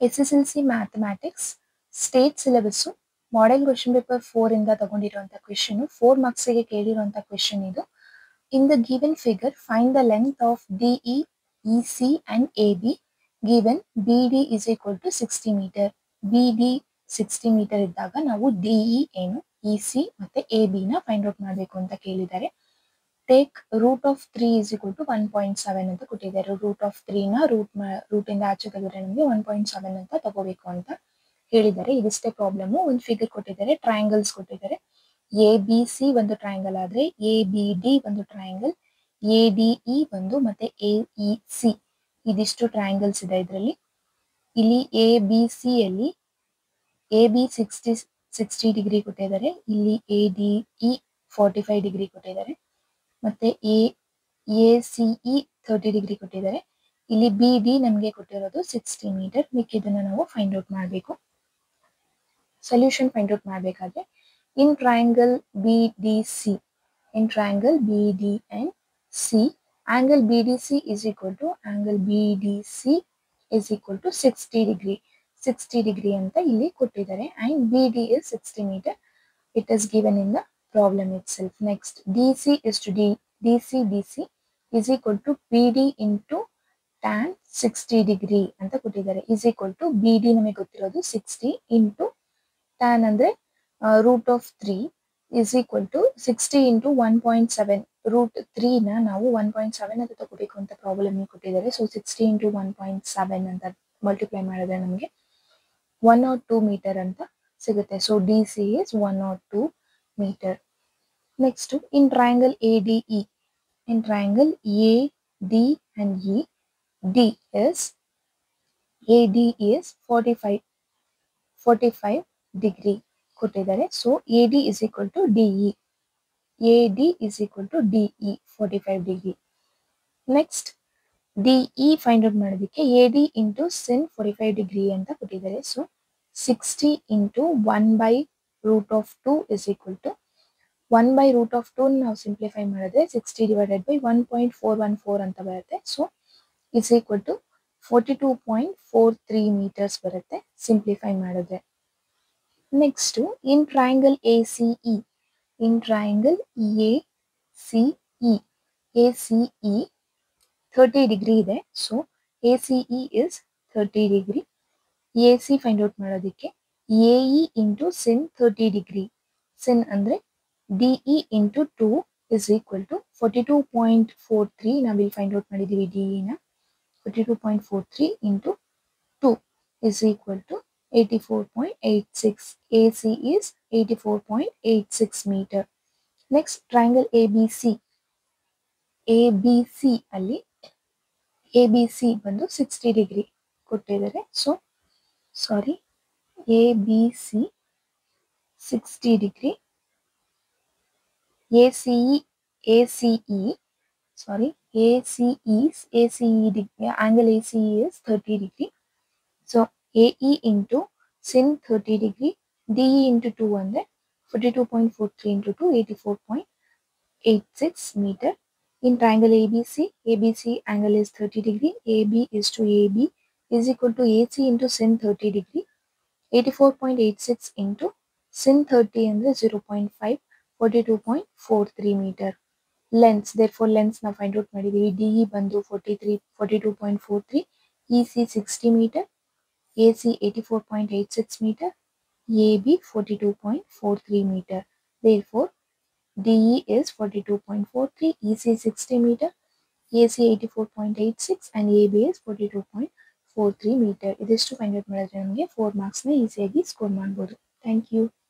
SSLC mathematics state syllabus model question paper 4 ಇಂದ ತಗೊಂಡಿರುವಂಥ question 4 ಮಾರ್ಕ್ಸಿಗೆ ಕೇಳಿರುವಂಥ ಕ್ವೆಶ್ಚನ್ ಇದು. In the given figure find the length of DE, EC and AB given BD is equal to 60 meter. BD 60 meter ಇದ್ದಾಗ ನಾವು DE ಏನು, EC ಮತ್ತೆ AB ನ ಫೈಂಡ್ ಔಟ್ ಮಾಡಬೇಕು ಅಂತ ಕೇಳಿದ್ದಾರೆ. Take root of 3 is equal to 1.7 ಅಂತ ಕೊಟ್ಟಿದ್ದಾರೆ. ರೂಟ್ ಆಫ್ 3 ನ ರೂಟ್ ಇಂದ ಆಚೆ ತೆಗೆದ್ರೆ ನಮಗೆ 1.7 ಅಂತ ತಗೋಬೇಕು ಅಂತ ಹೇಳಿದ್ದಾರೆ. ಇದಿಷ್ಟೇ ಪ್ರಾಬ್ಲಮ್. ಒಂದು ಫಿಗರ್ ಕೊಟ್ಟಿದ್ದಾರೆ, ಟ್ರಯಾಂಗಲ್ಸ್ ಕೊಟ್ಟಿದ್ದಾರೆ. ABC ಒಂದು ಟ್ರಯಾಂಗಲ್ ಆದ್ರೆ ABD ಒಂದು ಟ್ರಯಾಂಗಲ್, ADE ಒಂದು ಮತ್ತೆ AEC ಇದಿಷ್ಟು ಟ್ರಯಾಂಗಲ್ಸ್ ಇದೆ ಇದರಲ್ಲಿ. ಇಲ್ಲಿ ABC ಅಲ್ಲಿ AB 60 ಡಿಗ್ರಿ ಕೊಟ್ಟಿದ್ದಾರೆ, ಇಲ್ಲಿ ADE 45 ಡಿಗ್ರಿ ಕೊಟ್ಟಿದ್ದಾರೆ, ಮತ್ತೆ ACE 30 ಡಿಗ್ರಿ ಕೊಟ್ಟಿದ್ದಾರೆ. ಇಲ್ಲಿ BD ನಮಗೆ ಕೊಟ್ಟಿರೋದು 60 ಮೀಟರ್. ಮಿಕ್ಕಿದನ್ನ ನಾವು ಫೈಂಡ್ ಔಟ್ ಮಾಡಬೇಕು. ಸೊಲ್ಯೂಷನ್ ಫೈಂಡ್ ಔಟ್ ಮಾಡಬೇಕಾದ್ರೆ in triangle BDC, in triangle BD and C, angle BDC is equal to 60 degree. 60 degree ಅಂತ ಇಲ್ಲಿ ಕೊಟ್ಟಿದ್ದಾರೆ. And BD is 60 meter. It is given in the problem itself. Next, DC is equal to BD into tan 60 degree ಅಂತ ಕೊಟ್ಟಿದ್ದಾರೆ. is equal to BD ನಮಗೆ ಗೊತ್ತಿರೋದು 60 into tan ಅಂದ್ರೆ root of 3 is equal to 60 into 1.7. Root 3 ನ ನಾವು 1.7 ಅಂತ ತಗೋಬೇಕು ಅಂತ ಪ್ರಾಬ್ಲಮ್ ಕೊಟ್ಟಿದ್ದಾರೆ. ಸೊ 60 into 1.7 ಅಂತ ಮಲ್ಟಿಪ್ಲೈ ಮಾಡಿದ್ರೆ ನಮಗೆ 102 ಮೀಟರ್ ಅಂತ ಸಿಗುತ್ತೆ. So DC is 102 metre. Next, in triangle ADE, in triangle AD and AD is 45 degree ಕೊಟ್ಟಿದ್ದಾರೆ. So AD is equal to DE. AD is equal to DE 45 degree. Next, DE find out ಮಾಡೋದಕ್ಕೆ AD into sin 45 degree ಅಂತ ಕೊಟ್ಟಿದ್ದಾರೆ. So 60 into 1 by root of 2 is equal to 1 by root of 2 ನಾವು simplify ಮಾಡಿದ್ರೆ 60 divided by 1.414 ಅಂತ ಬರುತ್ತೆ. So is equal to 42.43 metres ಬರುತ್ತೆ simplify ಮಾಡಿದ್ರೆ. Next, in triangle ACE, in triangle ACE 30 degree ಇದೆ. So ACE is 30 degree. AC find out ಮಾಡೋದಕ್ಕೆ AE into sin 30 degree, sin ಅಂದ್ರೆ DE into 2 is equal to 42.43. ನಾವಿಲ್ಲಿ find out ಮಾಡಿದ್ದೀವಿ DE ನ. 42.43 into 2 is equal to 84.86. AC is 84.86 meter. Next, triangle ABC ಅಲ್ಲಿ ABC ಬಂದು 60 degree ಕೊಟ್ಟಿದ್ದಾರೆ. So ABC 60 degree, ACE angle ACE is 30 degree. So AE into sin 30 degree, DE into 2 ಅಂದ್ರೆ 42.43 into 2 84.86 meter. In triangle ABC angle is 30 degree. AB is to AB is equal to AC into sin 30 degree. 84.86 into sin 30 ಅಂದ್ರೆ 0.5, 42.43 meter. Lengths, therefore lengths ನಾವು find out ಮಾಡಿದ್ದೀವಿ. DE ಬಂದು 42.43, EC 60 meter, AC 84.86 meter, AB 42.43 meter. Therefore, DE is 42.43, EC 60 meter, AC 84.86 and AB is 42.43 meter. ಇದಿಷ್ಟು find out ಮಾಡಿದ್ರೆ ನಮಗೆ 4 ಮಾರ್ಕ್ಸ್ನ ಈಸಿಯಾಗಿ score ಮಾಡ್ಬೋದು. Thank you.